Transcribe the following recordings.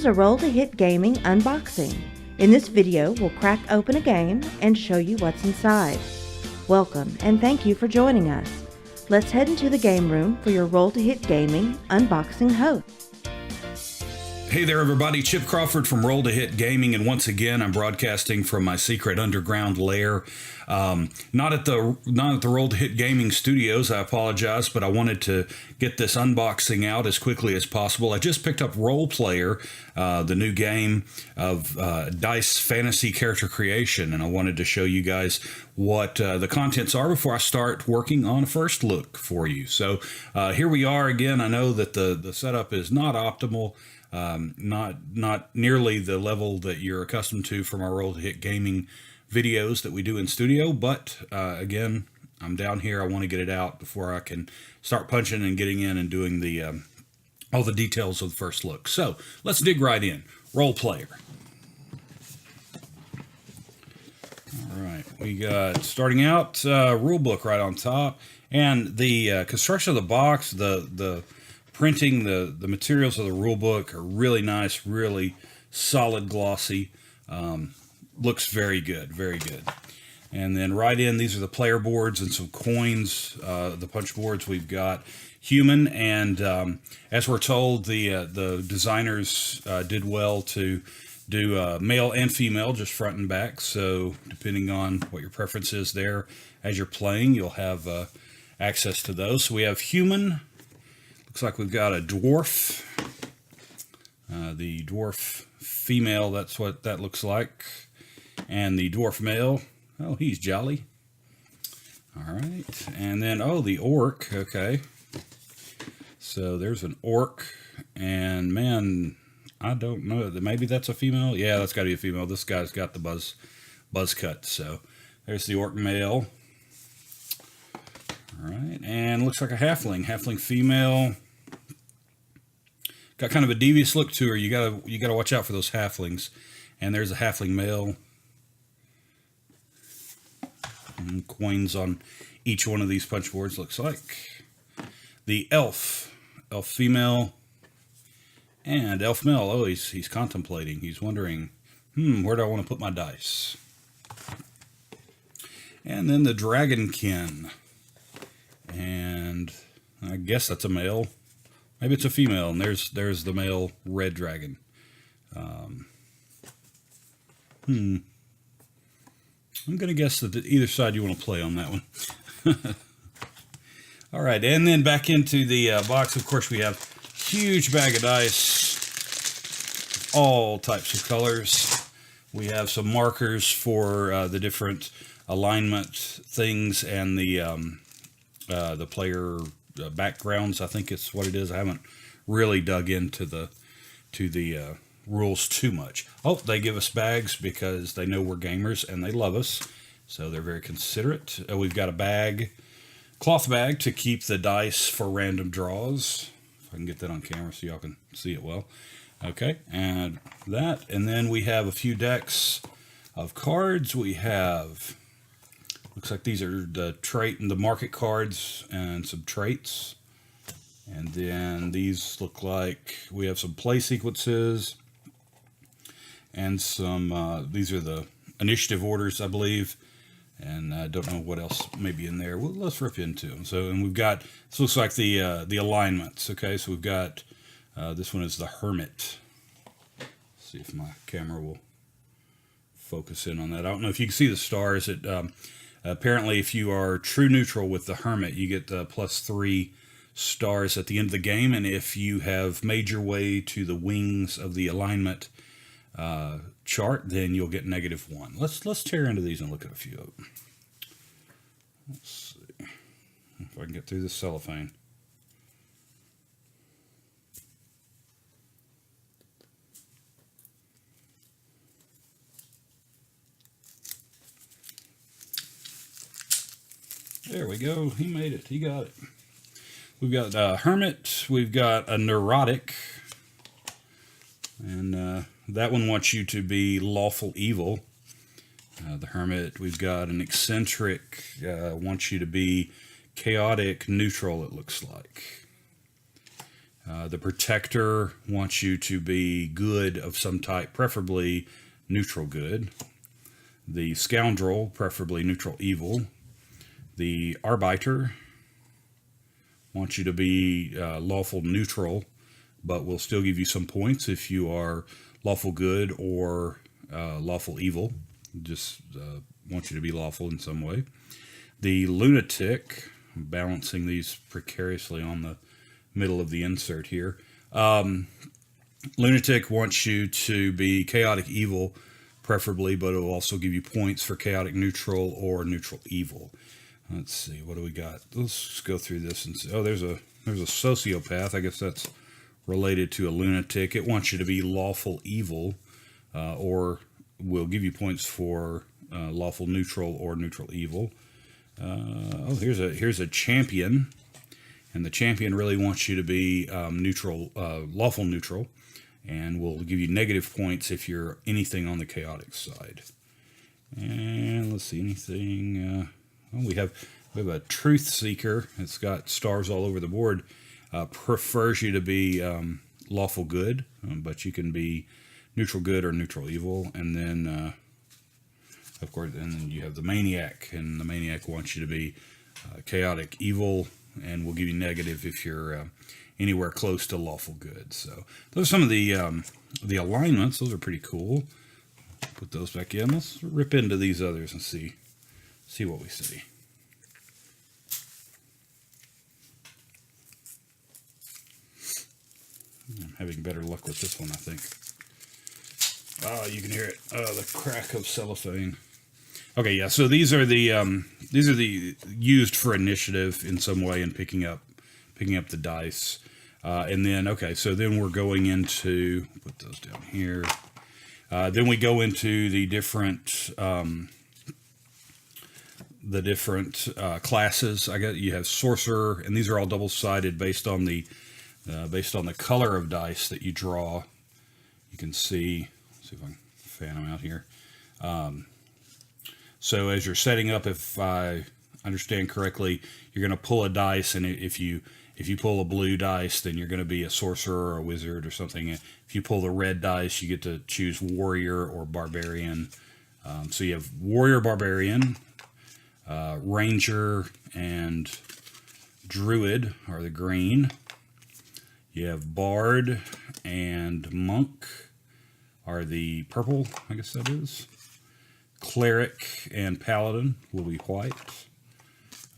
is a Roll to Hit Gaming unboxing. In this video, we'll crack open a game and show you what's inside. Welcome and thank you for joining us. Let's head into the game room for your Roll to Hit Gaming unboxing host. Hey there everybody, Chip Crawford from Roll to Hit Gaming, and once again I'm broadcasting from my secret underground lair. Not at the Roll to Hit Gaming studios, I apologize, but I wanted to get this unboxing out as quickly as possible. I just picked up Roll Player, the new game of dice fantasy character creation, and I wanted to show you guys what the contents are before I start working on a first look for you. So here we are again. I know that the setup is not optimal. Not nearly the level that you're accustomed to from our Roll to Hit Gaming videos that we do in studio, but again, I'm down here. I want to get it out before I can start punching and getting in and doing the all the details of the first look. So let's dig right in. Roll Player. All right, we got starting out rule book right on top, and the construction of the box, the printing, the materials of the rule book are really nice, really solid, glossy. Looks very good, very good. And then right in, these are the player boards and some coins. The punch boards, we've got human, and as we're told, the designers did well to do male and female, just front and back. So depending on what your preference is there, as you're playing, you'll have access to those. So we have human. Looks like we've got a dwarf. The dwarf female, that's what that looks like. And the dwarf male, oh, he's jolly. All right. And then, oh, the orc, okay. So there's an orc. And, man, I don't know. Maybe that's a female? Yeah, that's got to be a female. This guy's got the buzz cut. So there's the orc male. All right, and looks like a halfling female. Got kind of a devious look to her. You gotta watch out for those halflings. And there's a halfling male. And coins on each one of these punch boards, looks like. The elf female, and elf male. Oh, he's contemplating. He's wondering, where do I want to put my dice? And then the dragonkin. And I guess that's a male. Maybe it's a female. And there's the male red dragon. I'm going to guess that either side you want to play on that one. All right, and then back into the box. Of course, we have huge bag of dice, all types of colors. We have some markers for the different alignment things and the player backgrounds. I think it's what it is. I haven't really dug into the rules too much. Oh, they give us bags because they know we're gamers and they love us, so they're very considerate. We've got a cloth bag to keep the dice for random draws. If I can get that on camera so y'all can see it well. Okay, and that, and then we have a few decks of cards. We have, looks like these are the trait and the market cards and some traits. And then these look like we have some play sequences and some, these are the initiative orders, I believe. And I don't know what else may be in there. Well, let's rip into them. So, and we've got, this looks like the alignments. Okay, so we've got, this one is the Hermit. Let's see if my camera will focus in on that. I don't know if you can see the stars. Apparently, if you are true neutral with the Hermit, you get +3 stars at the end of the game, and if you have made your way to the wings of the alignment chart, then you'll get -1. Let's tear into these and look at a few of them. Let's see if I can get through this cellophane. There we go. He made it. He got it. We've got a Hermit. We've got a Neurotic. And that one wants you to be lawful evil. The Hermit. We've got an Eccentric. Wants you to be chaotic neutral, it looks like. The Protector wants you to be good of some type, preferably neutral good. The Scoundrel, preferably neutral evil. The Arbiter wants you to be lawful neutral, but will still give you some points if you are lawful good or lawful evil. Just want you to be lawful in some way. The Lunatic, balancing these precariously on the middle of the insert here. Lunatic wants you to be chaotic evil, preferably, but it will also give you points for chaotic neutral or neutral evil. Let's see, what do we got? Let's just go through this and see. Oh, there's a sociopath. I guess that's related to a lunatic. It wants you to be lawful evil, or will give you points for lawful neutral or neutral evil. Oh, here's a champion, and the champion really wants you to be neutral, lawful neutral, and will give you negative points if you're anything on the chaotic side. And let's see, anything. Well, we have a truth seeker. It's got stars all over the board. Prefers you to be lawful good, but you can be neutral good or neutral evil. And then, of course, and then you have the maniac, and the maniac wants you to be chaotic evil, and will give you negative if you're anywhere close to lawful good. So those are some of the alignments. Those are pretty cool. Put those back in. Let's rip into these others and see what we see. I'm having better luck with this one, I think. Oh, you can hear it. Oh, the crack of cellophane. Okay, yeah. So these are the used for initiative in some way and picking up the dice. And then so then we're going into, put those down here. Then we go into the different classes. I got you have sorcerer, and these are all double-sided based on the color of dice that you draw. You can see. Let's see if I can fan them out here. So as you're setting up, if I understand correctly, you're going to pull a dice, and if you pull a blue dice, then you're going to be a sorcerer or a wizard or something. If you pull the red dice, you get to choose warrior or barbarian. So you have warrior, barbarian, ranger, and druid are the green. You have bard and monk are the purple, I guess that is. Cleric and paladin will be white.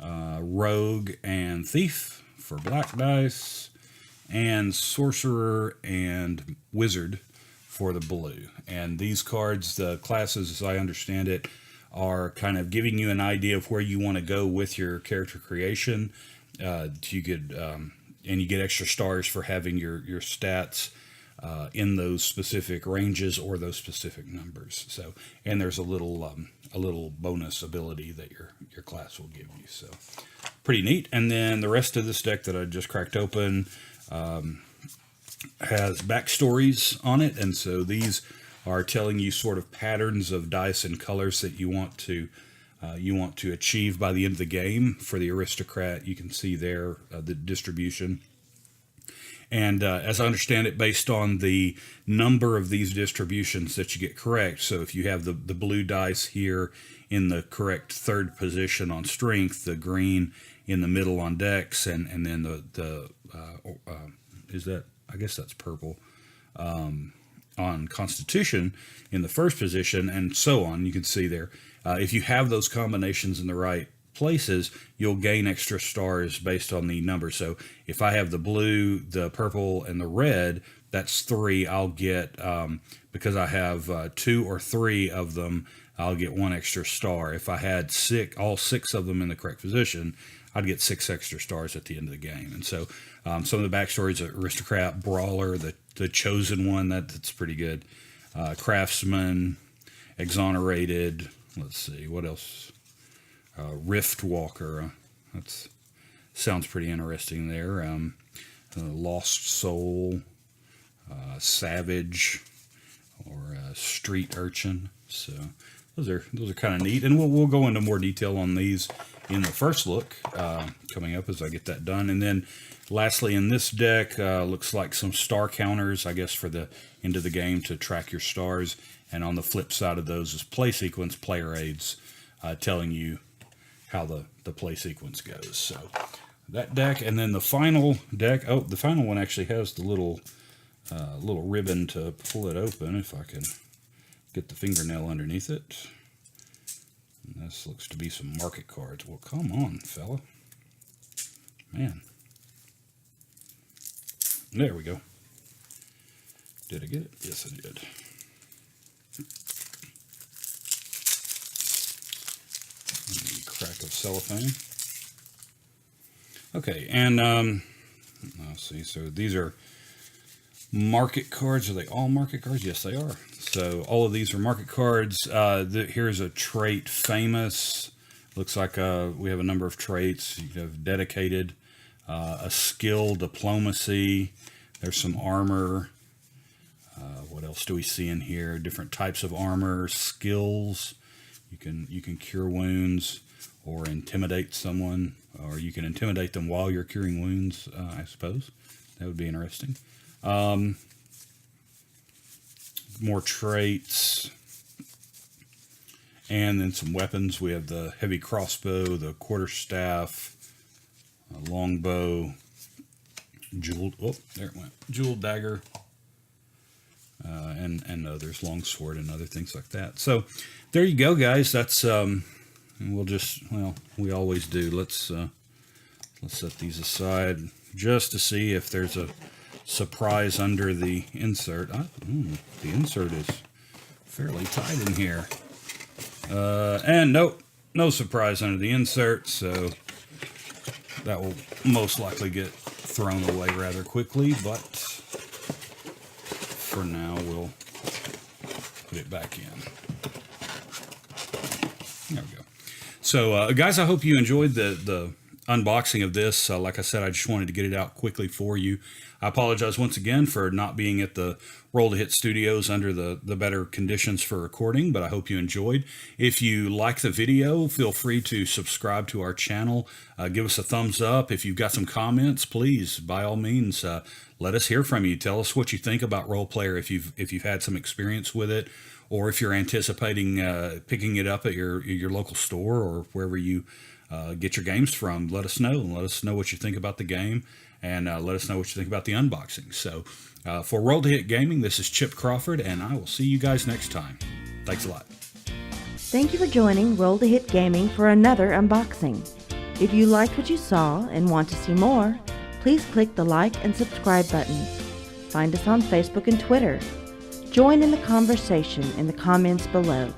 Rogue and thief for black dice. And sorcerer and wizard for the blue. And these cards, the classes as I understand it, are kind of giving you an idea of where you want to go with your character creation. You could, and you get extra stars for having your stats in those specific ranges or those specific numbers. So, and there's a little bonus ability that your class will give you. So, pretty neat. And then the rest of this deck that I just cracked open has backstories on it, and so these are telling you sort of patterns of dice and colors that you want to achieve by the end of the game. For the aristocrat, you can see there the distribution. And as I understand it, based on the number of these distributions that you get correct, so if you have the blue dice here in the correct third position on strength, the green in the middle on dex, and then the is that, I guess that's purple, on constitution in the first position, and so on. You can see there. If you have those combinations in the right places, you'll gain extra stars based on the number. So if I have the blue, the purple, and the red, that's 3. I'll get, because I have 2 or 3 of them, I'll get 1 extra star. If I had all 6 of them in the correct position, I'd get 6 extra stars at the end of the game. And so some of the backstories are aristocrat, brawler, the chosen one, that's pretty good. Craftsman, exonerated. Let's see, what else? Rift Walker. That sounds pretty interesting there. Lost Soul, Savage, or Street Urchin. So those are kind of neat, and we'll go into more detail on these in the first look coming up as I get that done. And then lastly, in this deck, looks like some star counters, I guess, for the end of the game to track your stars. And on the flip side of those is play sequence player aids, telling you how the play sequence goes. So that deck, and then the final deck. Oh, the final one actually has the little ribbon to pull it open. If I can get the fingernail underneath it. And this looks to be some market cards. Well, come on, fella. Man. There we go. Did I get it? Yes, I did. Crack of cellophane. Okay, and let's see. So these are market cards. Are they all market cards? Yes, they are. So all of these are market cards. Here's a trait famous. Looks like we have a number of traits. You have dedicated, a skill, diplomacy. There's some armor. What else do we see in here? Different types of armor, skills. You can cure wounds or intimidate someone, or you can intimidate them while you're curing wounds. I suppose that would be interesting. More traits, and then some weapons. We have the heavy crossbow, the quarterstaff, longbow, jeweled. Oh, there it went. Jeweled dagger, and others, longsword, and other things like that. So there you go, guys. That's we always do. Let's set these aside just to see if there's a surprise under the insert. The insert is fairly tight in here. And nope, no surprise under the insert, so that will most likely get thrown away rather quickly, but for now we'll put it back in. There we go. So guys, I hope you enjoyed the unboxing of this. Like I said, I just wanted to get it out quickly for you. I apologize once again for not being at the Roll to Hit Studios under the better conditions for recording, but I hope you enjoyed. If you like the video, feel free to subscribe to our channel. Give us a thumbs up. If you've got some comments, please, by all means, let us hear from you. Tell us what you think about Roll Player, if you've had some experience with it, or if you're anticipating picking it up at your local store or wherever you get your games from. Let us know, and let us know what you think about the game, and let us know what you think about the unboxing. So for Roll to Hit Gaming, this is Chip Crawford, and I will see you guys next time. Thanks a lot. Thank you for joining Roll to Hit Gaming for another unboxing. If you liked what you saw and want to see more, please click the like and subscribe buttons. Find us on Facebook and Twitter. Join in the conversation in the comments below.